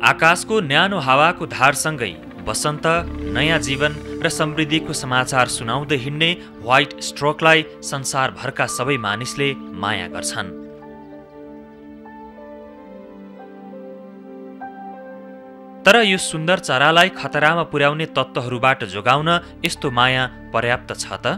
आकाशको न्यानो हावाको धारसँगै वसन्त, नयाँ जीवन र समृद्धिको समाचार सुनाउँदै हिँड्ने व्हाइट स्ट्रोकलाई संसारभरका सबै मानिसले माया गर्छन्। तर यो सुन्दर चरालाई खतरामा पुर्याउने तत्त्वहरूबाट जोगाउन यस्तो माया पर्याप्त छ त?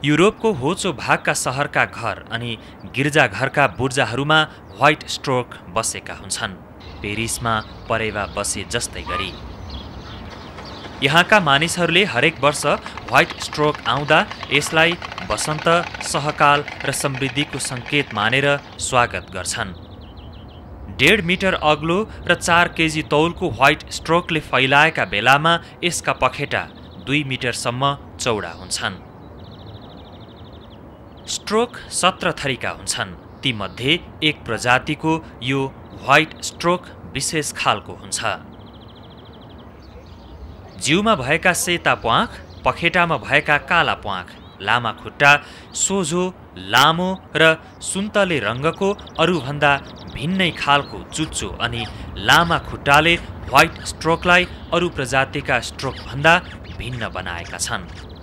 युरोपको होचो भागका सहरका घर अनि गिर्जाघरका बुर्जाहरूमा व्हाइट स्ट्रोक बसेका हुन्छन्, पेरिसमा परेवा बसे जस्तै गरी। यहाँका मानिसहरूले हरेक वर्ष व्हाइट स्ट्रोक आउँदा यसलाई वसन्त, सहकाल र समृद्धिको सङ्केत मानेर स्वागत गर्छन्। 1.5 मिटर अग्लो र 4 केजी तौलको व्हाइट स्ट्रोकले फैलाएका बेलामा यसका पखेटा 2 मिटरसम्म चौडा हुन्छन्। स्ट्रोक 17 थरीका हुन्छन्। तीमध्ये एक प्रजातिको यो व्हाइट स्ट्रोक विशेष खालको हुन्छ। जिउमा भएका सेता प्वाँख, पखेटामा भएका काला प्वाँख, लामा खुट्टा, सोझो, लामो र सुन्तले रङ्गको अरूभन्दा भिन्नै खालको चुच्चो अनि लामा खुट्टाले व्हाइट स्ट्रोकलाई अरू प्रजातिका स्ट्रोकभन्दा भिन्न बनाएका छन्।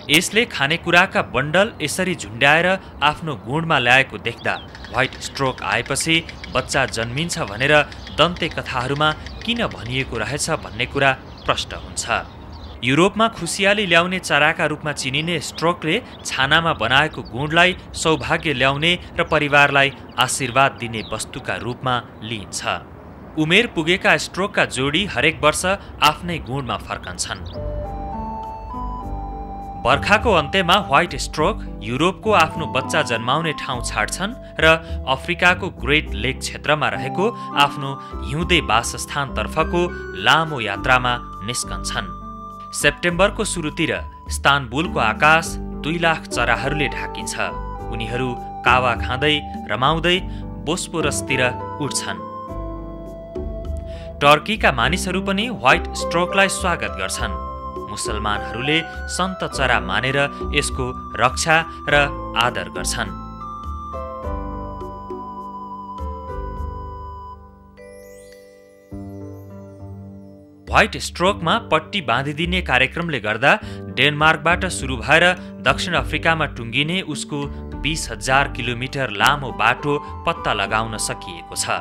यसले खानेकुराका बन्डल यसरी झुन्ड्याएर आफ्नो गुणमा ल्याएको देख्दा व्हाइट स्ट्रोक आएपछि बच्चा जन्मिन्छ भनेर दन्ते कथाहरूमा किन भनिएको रहेछ भन्ने कुरा प्रष्ट हुन्छ। युरोपमा खुसियाली ल्याउने चराका रूपमा चिनिने स्ट्रोकले छानामा बनाएको गुणलाई सौभाग्य ल्याउने र परिवारलाई आशीर्वाद दिने वस्तुका रूपमा लिइन्छ। उमेर पुगेका स्ट्रोकका जोडी हरेक वर्ष आफ्नै गुणमा फर्कन्छन्। बर्खाको अन्त्यमा व्हाइट स्ट्रोक युरोपको आफ्नो बच्चा जन्माउने ठाउँ छाड्छन् र अफ्रिकाको ग्रेट लेक क्षेत्रमा रहेको आफ्नो हिउँदे वासस्थानतर्फको लामो यात्रामा निस्कन्छन्। सेप्टेम्बरको सुरुतिर इस्तानबुलको आकाश 2 लाख चराहरूले ढाकिन्छ। उनीहरू कावा खाँदै रमाउँदै बोस्पोरसतिर उड्छन्। टर्कीका मानिसहरू पनि व्हाइट स्ट्रोकलाई स्वागत गर्छन्। मुसलमानहरूले सन्त चरा मानेर यसको रक्षा र आदर गर्छन्। व्हाइट स्ट्रोकमा पट्टी बाँधिदिने कार्यक्रमले गर्दा डेनमार्कबाट सुरु भएर दक्षिण अफ्रिकामा टुङ्गिने उसको 20,000 किलोमिटर लामो बाटो पत्ता लगाउन सकिएको छ।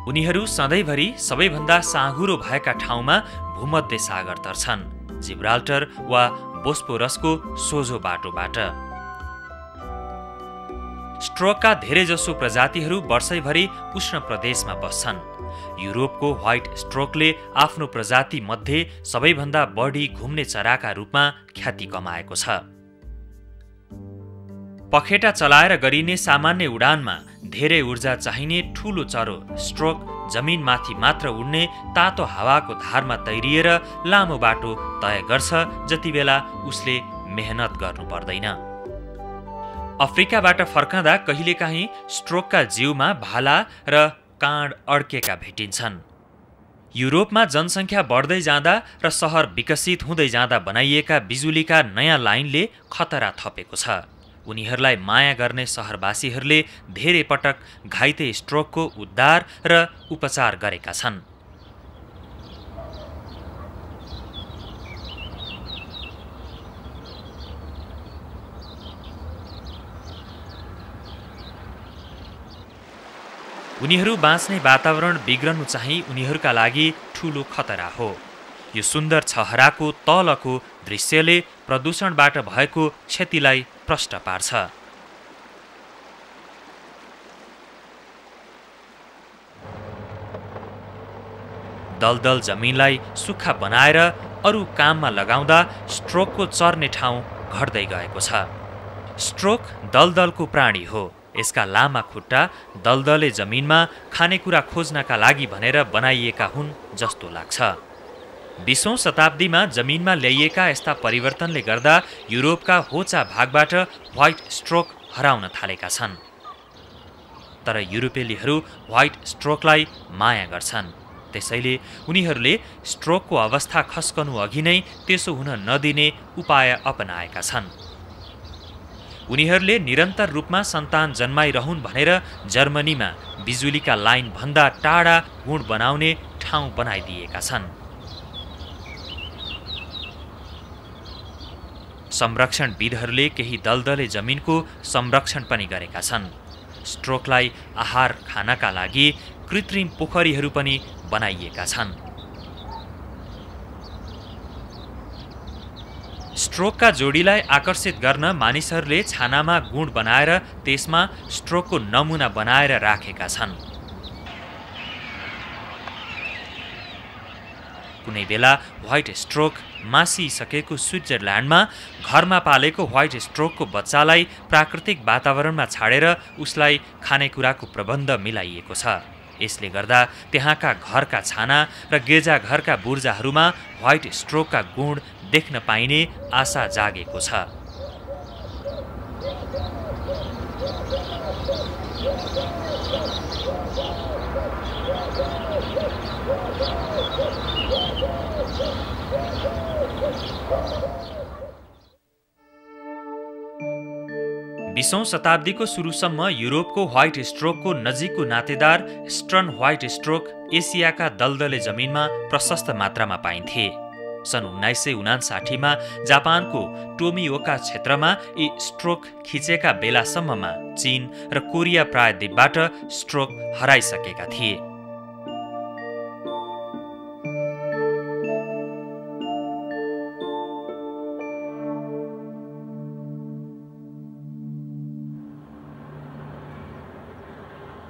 उनीहरू सधैँभरि सबैभन्दा साँघुरो भएका ठाउँमा भूमध्य सागर तर्छन्, जिब्राल्टर वा बोस्पोरसको सोझो बाटोबाट। स्ट्रोकका धेरैजसो प्रजातिहरू वर्षैभरि उष्ण प्रदेशमा बस्छन्। युरोपको व्हाइट स्ट्रोकले आफ्नो प्रजाति मध्ये सबैभन्दा बढी घुम्ने चराका रूपमा ख्याति कमाएको छ। पखेटा चलाएर गरिने सामान्य उडानमा धेरै ऊर्जा चाहिने ठूलो चरो स्ट्रोक जमिनमाथि मात्र उड्ने तातो हावाको धारमा तैरिएर लामो बाटो तय गर्छ, जति बेला उसले मेहनत गर्नु पर्दैन। अफ्रिकाबाट फर्कँदा कहिलेकाहीँ स्ट्रोकका जिउमा भाला र काँड अड्केका भेटिन्छन्। युरोपमा जनसङ्ख्या बढ्दै जाँदा र सहर विकसित हुँदै जाँदा बनाइएका बिजुलीका नयाँ लाइनले खतरा थपेको छ। उनीहरूलाई माया गर्ने सहरवासीहरूले धेरै पटक घाइते स्ट्रोकको उद्धार र उपचार गरेका छन्। उनीहरू बाँच्ने वातावरण बिग्रनु चाहिँ उनीहरूका लागि ठूलो खतरा हो। यो सुन्दर छहराको तलको दृश्यले प्रदूषणबाट भएको क्षतिलाई प्रष्ट पार्छ। दलदल जमिनलाई सुक्खा बनाएर अरू काममा लगाउँदा स्ट्रोकको चर्ने ठाउँ घट्दै गएको छ। स्ट्रोक दलदलको प्राणी हो। यसका लामा खुट्टा दलदले जमिनमा खानेकुरा खोज्नका लागि भनेर बनाइएका हुन् जस्तो लाग्छ। 20औं शताब्दीमा जमिनमा ल्याइएका यस्ता परिवर्तनले गर्दा युरोपका होचा भागबाट व्हाइट स्ट्रोक हराउन थालेका छन्। तर युरोपेलीहरू व्हाइट स्ट्रोकलाई माया गर्छन्, त्यसैले उनीहरूले स्ट्रोकको अवस्था खस्कनु अघि नै त्यसो हुन नदिने उपाय अपनाएका छन्। उनीहरूले निरन्तर रूपमा सन्तान जन्माइरहन् भनेर जर्मनीमा बिजुलीका लाइन भन्दा टाढा गुण बनाउने ठाउँ बनाइदिएका छन्। संरक्षणविदहरूले केही दलदले जमिनको संरक्षण पनि गरेका छन्। स्ट्रोकलाई आहार खानका लागि कृत्रिम पोखरीहरू पनि बनाइएका छन्। स्ट्रोकका जोडीलाई आकर्षित गर्न मानिसहरूले छानामा गुण बनाएर त्यसमा स्ट्रोकको नमुना बनाएर राखेका छन्। कुनै बेला व्हाइट स्ट्रोक मासिसकेको स्विट्जरल्यान्डमा घरमा पालेको व्हाइट स्ट्रोकको बच्चालाई प्राकृतिक वातावरणमा छाडेर उसलाई खानेकुराको प्रबन्ध मिलाइएको छ। यसले गर्दा त्यहाँका घरका छाना र गिर्जाघरका बुर्जाहरूमा व्हाइट स्ट्रोकका गुण देख्न पाइने आशा जागेको छ। बीसौं शताब्दीको सुरुसम्म युरोपको व्हाइट स्ट्रोकको नजिकको नातेदार स्टर्न व्हाइट स्ट्रोक एसियाका दलदले जमिनमा प्रशस्त मात्रामा पाइन्थे। सन् 1959मा जापानको टोमिओका क्षेत्रमा यी स्ट्रोक खिचेका बेलासम्ममा चीन र कोरिया प्रायद्वीपबाट स्ट्रोक हराइसकेका थिए।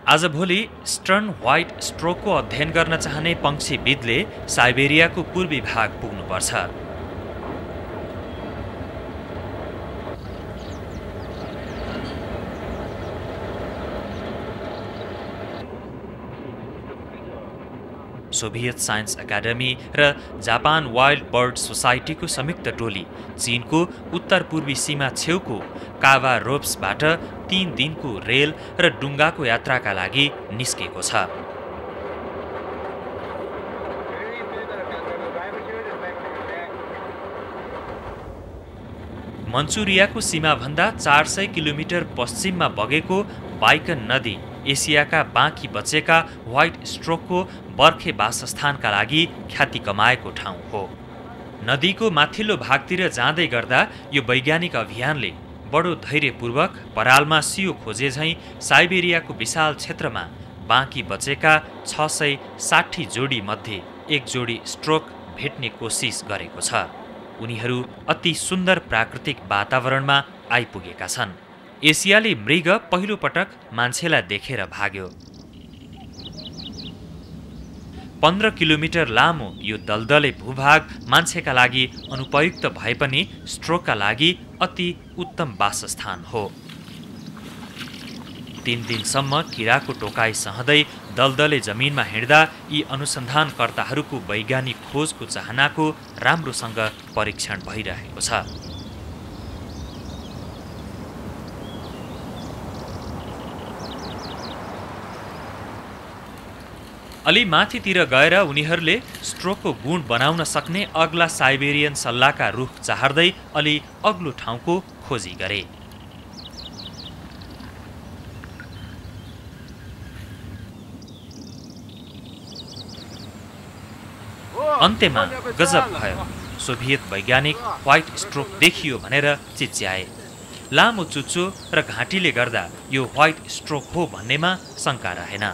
आजभोलि स्टर्न व्हाइट स्ट्रोकको अध्ययन गर्न चाहने पंक्षीविदले साइबेरियाको पूर्वी भाग पुग्नुपर्छ। सोभियत साइन्स एकाडेमी र जापान वाइल्ड बर्ड सोसाइटीको संयुक्त टोली चीनको उत्तर पूर्वी सीमा छेउको कावा रोप्सबाट 3 दिनको रेल र डुङ्गाको यात्राका लागि निस्केको छ। मन्चुरियाको सीमाभन्दा 400 किलोमिटर पश्चिममा बगेको बाइकन नदी एसियाका बाँकी बचेका व्हाइट स्ट्रोकको बर्खे वासस्थानका लागि ख्याति कमाएको ठाउँ हो। नदीको माथिल्लो भागतिर जाँदै गर्दा यो वैज्ञानिक अभियानले बडो धैर्यपूर्वक परालमा सियो खोजे झैं साइबेरियाको विशाल क्षेत्रमा बाँकी बचेका 660 जोडी मध्ये एक जोडी स्ट्रोक भेट्ने कोसिस गरेको छ। उनीहरू अति सुन्दर प्राकृतिक वातावरणमा आइपुगेका छन्। एसियाली मृग पहिलो पटक मान्छेलाई देखेर भाग्यो। 15 किलोमिटर लामो यो दलदले भूभाग मान्छेका लागि अनुपयुक्त भए पनि स्ट्रोकका लागि अति उत्तम वासस्थान हो। 3 दिनसम्म किराको टोकाई सहँदै दलदले जमिनमा हिँड्दा यी अनुसन्धानकर्ताहरूको वैज्ञानिक खोजको चाहनाको राम्रोसँग परीक्षण भइरहेको छ। अलि माथितिर गएर उनीहरूले स्ट्रोकको गुण बनाउन सक्ने अग्ला साइबेरियन सल्लाका रुख चाहर्दै अलि अग्लो ठाउँको खोजी गरे। अन्त्यमा गजब भयो। सोभियत वैज्ञानिक व्हाइट स्ट्रोक देखियो भनेर चिच्याए। लामो चुच्चो र घाँटीले गर्दा यो व्हाइट स्ट्रोक हो भन्नेमा शङ्का रहेन।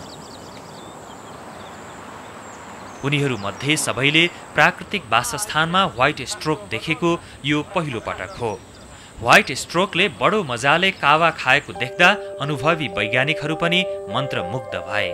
उनीहरू मध्ये सबैले प्राकृतिक वासस्थानमा व्हाइट स्ट्रोक देखेको यो पहिलो पटक हो। व्हाइट स्ट्रोकले बडो मजाले कावा खाएको देख्दा अनुभवी वैज्ञानिकहरू पनि मन्त्रमुग्ध भए।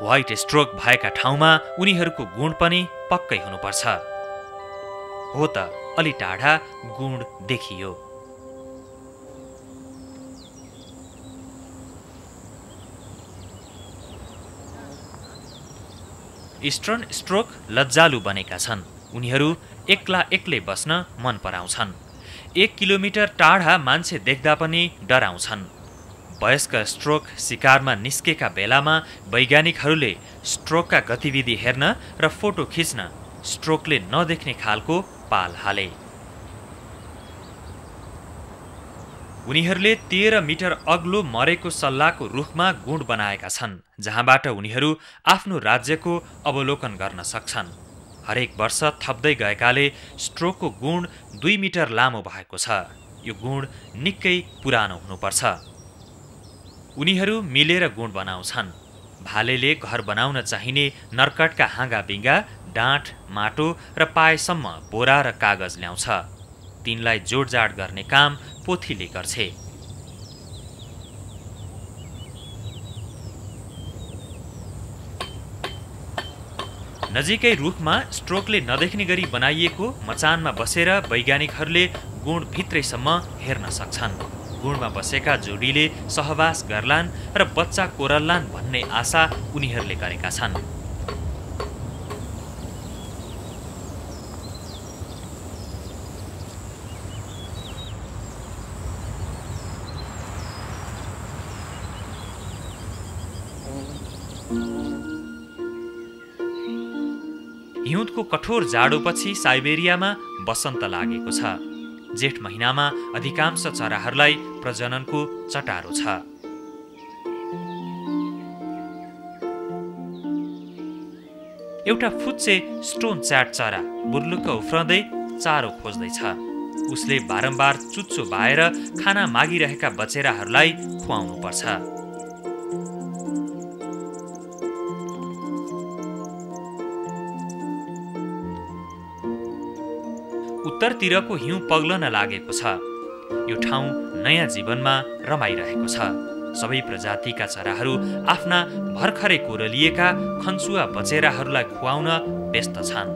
व्हाइट स्ट्रोक भएका ठाउँमा उनीहरूको गुण पनि पक्कै हुनुपर्छ। हो त अलि टाढा गुण देखियो। इस्टर्न स्ट्रोक लज्जालु बनेका छन्। उनीहरू एक्ला एक्लै बस्न मन पराउँछन्। 1 किलोमिटर टाढा मान्छे देख्दा पनि डराउँछन्। वयस्क स्ट्रोक शिकारमा निस्केका बेलामा वैज्ञानिकहरूले स्ट्रोकका गतिविधि हेर्न र फोटो खिच्न स्ट्रोकले नदेख्ने खालको पाल हाले। उनीहरूले 13 मिटर अग्लो मरेको सल्लाको रुखमा गुण बनाएका छन्, जहाँबाट उनीहरू आफ्नो राज्यको अवलोकन गर्न सक्छन्। हरेक वर्ष थप्दै गएकाले स्ट्रोकको गुण 2 मिटर लामो भएको छ। यो गुण निकै पुरानो हुनुपर्छ। उनीहरू मिलेर गुण बनाउँछन्। भालेले घर बनाउन चाहिने नर्कटका हाँगा बिङ्गा, डाँठ, माटो र पाएसम्म बोरा र कागज ल्याउँछ। तिनलाई जोडजाड गर्ने काम पोथीले गर्छे। नजिकै रुखमा स्ट्रोकले नदेख्ने गरी बनाइएको मचानमा बसेर वैज्ञानिकहरूले गुण भित्रैसम्म हेर्न सक्छन्। गुणमा बसेका जोडीले सहवास गर्लान् र बच्चा कोरल्लान् भन्ने आशा उनीहरूले गरेका छन्। हिउँदको कठोर जाडोपछि साइबेरियामा वसन्त लागेको छ। जेठ महिनामा अधिकांश चराहरूलाई प्रजननको चटारो छ। एउटा फुच्चे स्टोन च्याट चरा बुर्लुक्क उफ्रँदै चारो खोज्दैछ। उसले बारम्बार चुच्चो बाएर खाना मागिरहेका बचेराहरूलाई खुवाउनुपर्छ। उत्तरतिरको हिउँ पग्लन लागेको छ। यो ठाउँ नयाँ जीवनमा रमाइरहेको छ। सबै प्रजातिका चराहरू आफ्ना भर्खरै कोरलिएका खन्चुवा बचेराहरूलाई खुवाउन व्यस्त छन्।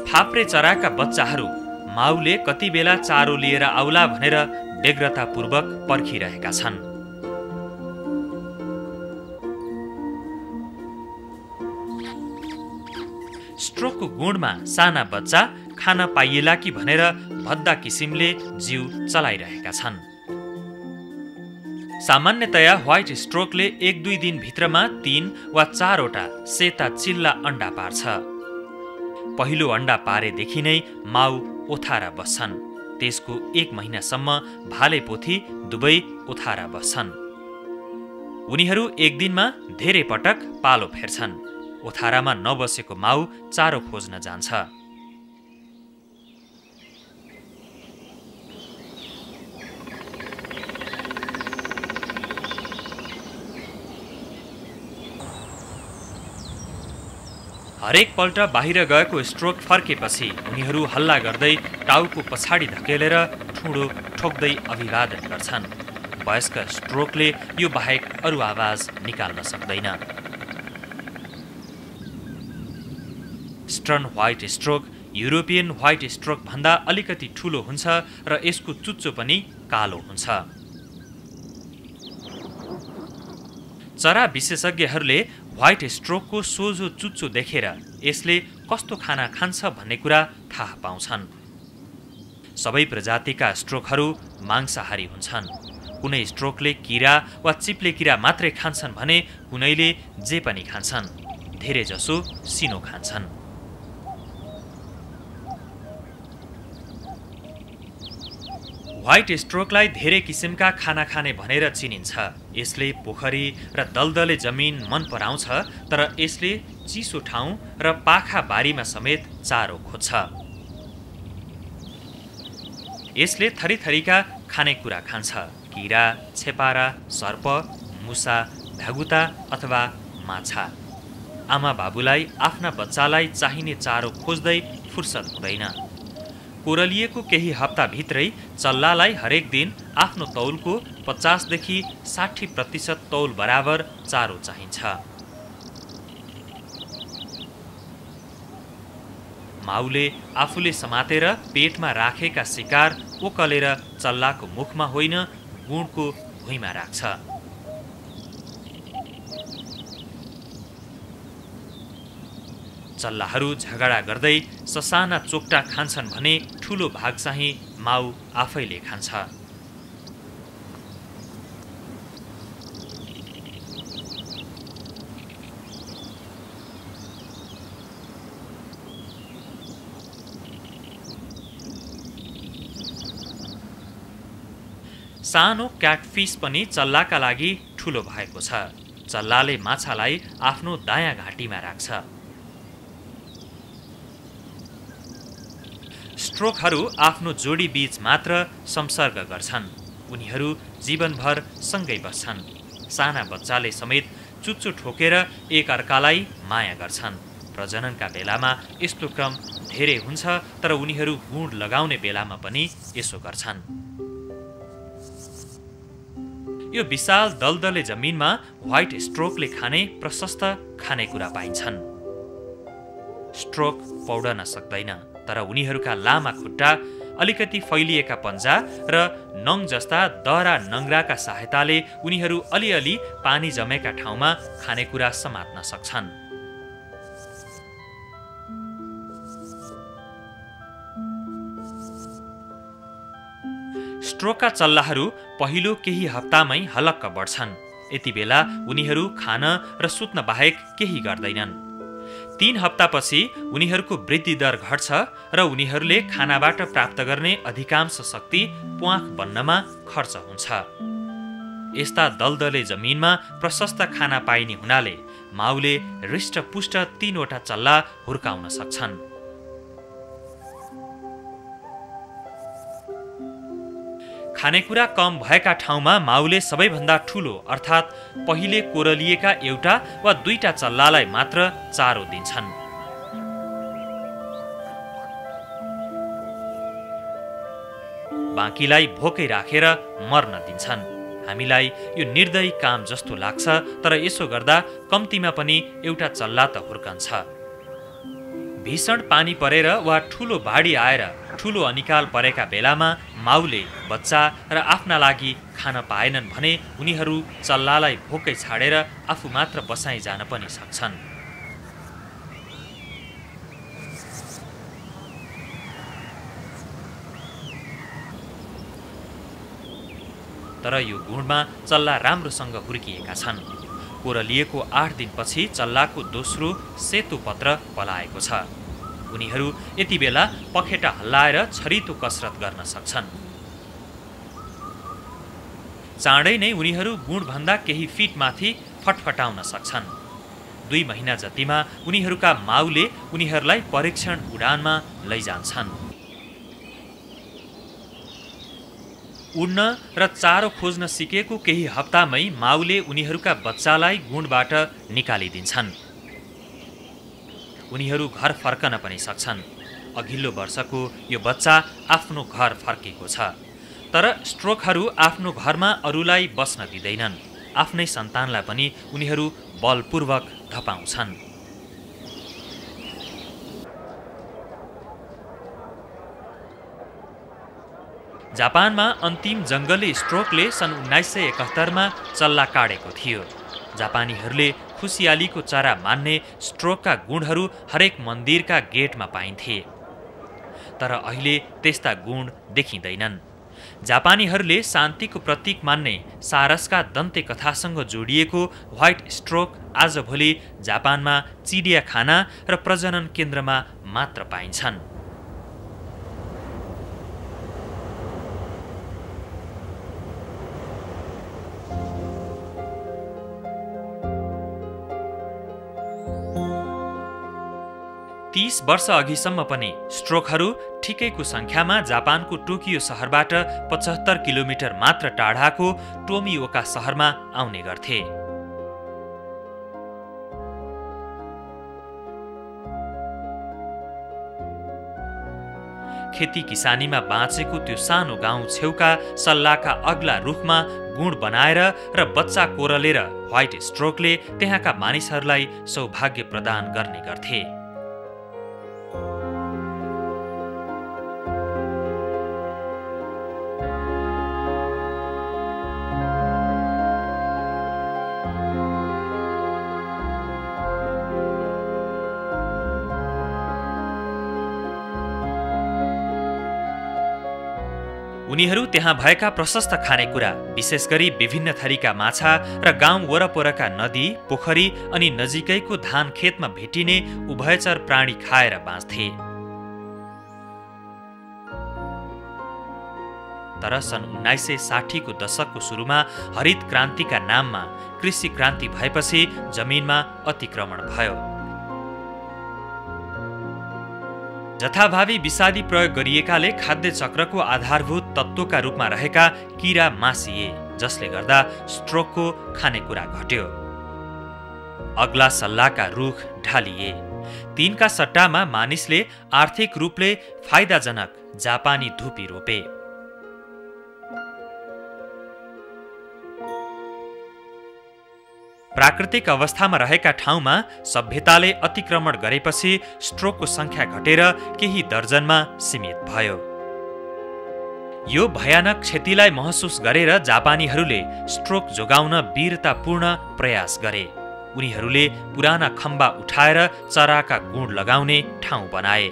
फाप्रे चराका बच्चाहरू माउले कति बेला चारो लिएर आउला भनेर व्यग्रतापूर्वक पर्खिरहेका छन्। स्ट्रोकको गुणमा साना बच्चा खाना पाइएला कि भनेर भद्दा किसिमले जीव चलाइरहेका छन्। सामान्यतया व्हाइट स्ट्रोकले 1-2 दिन भित्रमा 3 वा 4 वटा सेता चिल्ला अण्डा पार्छ। पहिलो अण्डा पारेदेखि नै माउ ओथारा बस्छन्। त्यसको 1 महिनासम्म भाले पोथी दुवै ओथारा बस्छन्। उनीहरू एक दिनमा धेरै पटक पालो फेर्छन्। ओथारामा नबसेको माउ चारो खोज्न जान्छ। हरेक पल्ट बाहिर गएको स्ट्रोक फर्केपछि उनीहरू हल्ला गर्दै टाउको पछाडि धकेलेर ठुँडो ठोक्दै अभिवादन गर्छन्। वयस्क स्ट्रोकले यो बाहेक अरू आवाज निकाल्न सक्दैन। Eastern white stroke European white stroke भन्दा अलिकति ठूलो हुन्छ र यसको चुच्चो पनि कालो हुन्छ। चरा विशेषज्ञहरूले व्हाइट स्ट्रोकको सोझो चुच्चो देखेर यसले कस्तो खाना खान्छ भन्ने कुरा थाहा पाउँछन्। सबै प्रजातिका स्ट्रोकहरू मांसाहारी हुन्छन्। कुनै स्ट्रोकले किरा वा चिप्ले किरा मात्रै खान्छन् भने कुनैले जे पनि खान्छन्। धेरै जसो सिनो खान्छन्। व्हाइट स्ट्रोकलाई धेरै किसिमका खाना खाने भनेर चिनिन्छ। यसले पोखरी र दलदले जमिन मन पराउँछ, तर यसले चिसो ठाउँ र पाखा बारीमा समेत चारो खोज्छ। यसले थरीथरीका खानेकुरा खान्छ। किरा, छेपारा, सर्प, मुसा, भ्यागुता अथवा माछा। आमा बाबुलाई आफ्ना बच्चालाई चाहिने चारो खोज्दै फुर्सद हुँदैन। कोरलिएको केही हप्ताभित्रै चल्लालाई हरेक दिन आफ्नो तौलको 50 देखि 60% तौल बराबर चारो चाहिन्छ। माउले आफूले समातेर पेटमा राखेका शिकार ओकलेर चल्लाको मुखमा होइन गुँडको भुइँमा राख्छ। चल्लाहरू झगडा गर्दै ससाना चोक्टा खान्छन् भने ठूलो भाग चाहिँ माउ आफैले खान्छ। सानो क्याटफिस पनि चल्लाका लागि ठूलो भएको छ। चल्लाले माछालाई आफ्नो दायाँ घाँटीमा राख्छ। स्ट्रोकहरू आफ्नो जोडी बीच मात्र संसर्ग गर्छन्। उनीहरू जीवनभर सँगै बस्छन्। साना बच्चाले समेत चुच्चो ठोकेर एक अर्कालाई माया गर्छन्। प्रजननका बेलामा यस्तो क्रम धेरै हुन्छ, तर उनीहरू गुँड लगाउने बेलामा पनि यसो गर्छन्। यो विशाल दलदले जमिनमा व्हाइट स्ट्रोकले खाने प्रशस्त खानेकुरा पाइन्छन्। स्ट्रोक पौडन सक्दैन, तर उनीहरूका लामा खुट्टा, अलिकति फैलिएका पन्जा र नङ जस्ता दहरा नङ्ग्राका सहायताले उनीहरू अलिअलि पानी जमेका ठाउँमा खानेकुरा समात्न सक्छन्। स्ट्रोकका चल्लाहरू पहिलो केही हप्तामै हलक्क बढ्छन्। यति बेला उनीहरू खान र सुत्न बाहेक केही गर्दैनन्। 3 हप्तापछि उनीहरूको वृद्धि दर घट्छ र उनीहरूले खानाबाट प्राप्त गर्ने अधिकांश शक्ति प्वाँख बन्नमा खर्च हुन्छ। यस्ता दलदले जमिनमा प्रशस्त खाना पाइने हुनाले माउले हृष्टपुष्ट 3 वटा चल्ला हुर्काउन सक्छन्। खानेकुरा कम भएका ठाउँमा माउले सबैभन्दा ठूलो अर्थात् पहिले कोरलिएका एउटा वा 2टा चल्लालाई मात्र चारो दिन्छन्। बाँकीलाई भोकै राखेर मर्न दिन्छन्। हामीलाई यो निर्दयी काम जस्तो लाग्छ, तर यसो गर्दा कम्तीमा पनि एउटा चल्ला त हुर्कन्छ। भीषण पानी परेर वा ठूलो बाढी आएर ठूलो अनिकाल परेका बेलामा माउले बच्चा र आफ्ना लागि खान पाएनन् भने उनीहरू चल्लालाई भोकै छाडेर आफू मात्र बसाइ जान पनि सक्छन्। तर यो गुणमा चल्ला राम्रोसँग हुर्किएका छन्। कोरलिएको 8 दिनपछि चल्लाको दोस्रो सेतो पत्र पलाएको छ। उनीहरू यति बेला पखेटा हल्लाएर छरितो कसरत गर्न सक्छन्। चाँडै नै उनीहरू गुणभन्दा केही फिट माथि फटफटाउन सक्छन्। 2 महिना जतिमा उनीहरूका माउले उनीहरूलाई परीक्षण उडानमा लैजान्छन्। उड्न र चारो खोज्न सिकेको केही हप्तामै माउले उनीहरूका बच्चालाई गुणबाट निकालिदिन्छन्। उनीहरू घर फर्कन पनि सक्छन्। अघिल्लो वर्षको यो बच्चा आफ्नो घर फर्केको छ। तर स्ट्रोकहरू आफ्नो घरमा अरूलाई बस्न दिँदैनन्। आफ्नै सन्तानलाई पनि उनीहरू बलपूर्वक धपाउँछन्। जापानमा अन्तिम जङ्गली स्ट्रोकले सन् 1971 मा चल्ला काटेको थियो। जापानीहरूले खुसियालीको चरा मान्ने स्ट्रोकका गुणहरू हरेक मन्दिरका गेटमा पाइन्थे। तर अहिले त्यस्ता गुण देखिँदैनन्। जापानीहरूले शान्तिको प्रतीक मान्ने सारसका दन्ते कथासँग जोडिएको व्हाइट स्ट्रोक आजभोलि जापानमा चिडियाखाना र प्रजनन केन्द्रमा मात्र पाइन्छन्। तीस वर्ष अघिसम्म पनि स्ट्रोकहरू ठिकैको संख्यामा जापानको टोकियो सहरबाट 75 किलोमिटर मात्र टाढाको टोमिओका सहरमा आउने गर्थे। खेती किसानीमा बाँचेको त्यो सानो गाउँ छेउका सल्लाका अग्ला रुखमा गुण बनाएर र बच्चा कोरलेर व्हाइट स्ट्रोकले त्यहाँका मानिसहरूलाई सौभाग्य प्रदान गर्ने गर्थे। उनीहरू त्यहाँ भएका प्रशस्त खानेकुरा, विशेष गरी विभिन्न थरीका माछा र गाउँ वरपरका नदी, पोखरी अनि नजिकैको धान खेतमा भेटिने उभयचर प्राणी खाएर बाँच्थे। तर सन् 1960 को दशकको सुरुमा हरित क्रान्तिका नाममा कृषि क्रान्ति भएपछि जमिनमा अतिक्रमण भयो। जथाभावी विषादी प्रयोग गरिएकाले खाद्य चक्रको आधारभूत तत्त्वका रूपमा रहेका किरा मासिए, जसले गर्दा स्ट्रोकको खानेकुरा घट्यो। अग्ला सल्लाका रुख ढालिए। तिनका सट्टामा मानिसले आर्थिक रूपले फाइदाजनक जापानी धुपी रोपे। प्राकृतिक अवस्थामा रहेका ठाउँमा सभ्यताले अतिक्रमण गरेपछि स्ट्रोकको संख्या घटेर केही दर्जनमा सीमित भयो। यो भयानक क्षतिलाई महसुस गरेर जापानीहरूले स्ट्रोक जोगाउन वीरतापूर्ण प्रयास गरे। उनीहरूले पुराना खम्बा उठाएर चराका गुण लगाउने ठाउँ बनाए।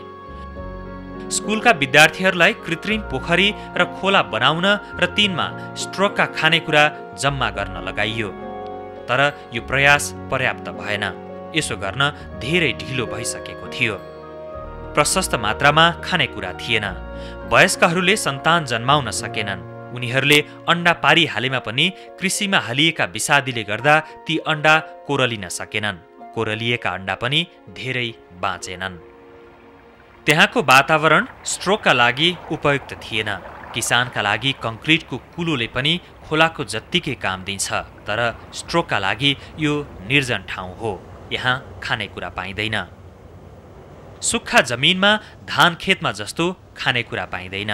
स्कुलका विद्यार्थीहरूलाई कृत्रिम पोखरी र खोला बनाउन र तिनमा स्ट्रोकका खानेकुरा जम्मा गर्न लगाइयो। तर यो प्रयास पर्याप्त भएन। यसो गर्न धेरै ढिलो भइसकेको थियो। प्रशस्त मात्रामा खानेकुरा थिएन। वयस्कहरूले सन्तान जन्माउन सकेनन्। उनीहरूले अण्डा पारिहालेमा पनि कृषिमा हालिएका विषादीले गर्दा ती अण्डा कोरलिन सकेनन्। कोरलिएका अण्डा पनि धेरै बाँचेनन्। त्यहाँको वातावरण स्ट्रोकका लागि उपयुक्त थिएन। किसानका लागि कंक्रिटको कुलोले पनि खोलाको जत्तिकै काम दिन्छ। तर स्ट्रोकका लागि यो निर्जन ठाउँ हो। यहाँ खानेकुरा पाइँदैन। सुक्खा जमिनमा धान खेतमा जस्तो खानेकुरा पाइँदैन।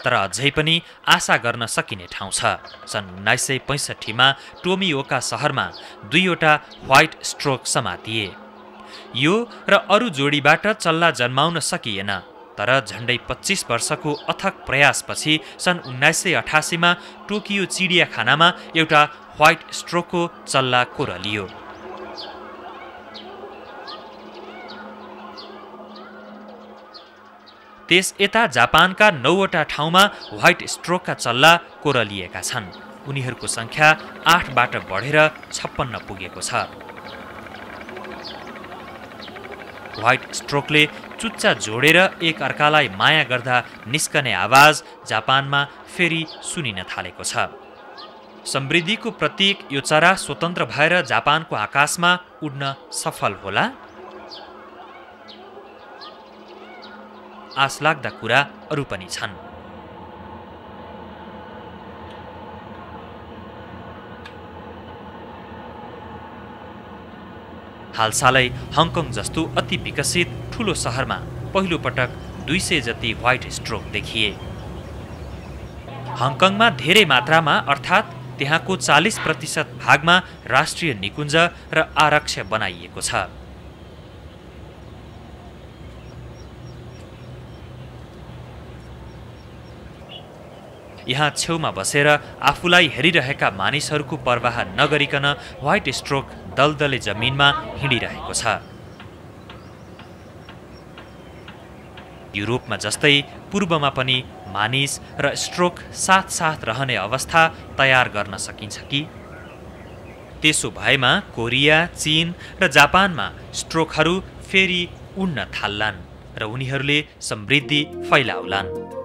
तर अझै पनि आशा गर्न सकिने ठाउँ छ। सन् 1965 मा टोमिओका सहरमा 2 वटा व्हाइट स्ट्रोक समातिए। यो र अरू जोडीबाट चल्ला जन्माउन सकिएन। तर झण्डै 25 वर्षको अथक प्रयासपछि सन् 1988 मा टोकियो चिडियाखानामा एउटा व्हाइट स्ट्रोकको चल्ला कोरलियो। त्यस यता जापानका 9 वटा ठाउँमा व्हाइट स्ट्रोकका चल्ला कोरलिएका छन्। उनीहरूको संख्या 8 बाट बढेर 56 पुगेको छ। व्हाइट स्ट्रोकले चुच्चा जोडेर एक अर्कालाई माया गर्दा निस्कने आवाज जापानमा फेरि सुनिन थालेको छ। समृद्धिको प्रतीक यो चरा स्वतन्त्र भएर जापानको आकाशमा उड्न सफल होला? आशलाग्दा कुरा अरू पनि छन्। हालसालै हङकङ जस्तो अति विकसित ठूलो सहरमा पहिलो पटक 200 जति व्हाइट स्ट्रोक देखिए। हङकङमा धेरै मात्रामा अर्थात् त्यहाँको 40% भागमा राष्ट्रिय निकुञ्ज र आरक्ष बनाइएको छ। यहाँ छेउमा बसेर आफूलाई हेरिरहेका मानिसहरूको परवाह नगरिकन व्हाइट स्ट्रोक दलदले जमिनमा हिँडिरहेको छ। युरोपमा जस्तै पूर्वमा पनि मानिस र स्ट्रोक साथ रहने अवस्था तयार गर्न सकिन्छ कि? त्यसो भएमा कोरिया, चीन र जापानमा स्ट्रोकहरू फेरि उड्न थाल्लान् र उनीहरूले समृद्धि फैलाउलान्।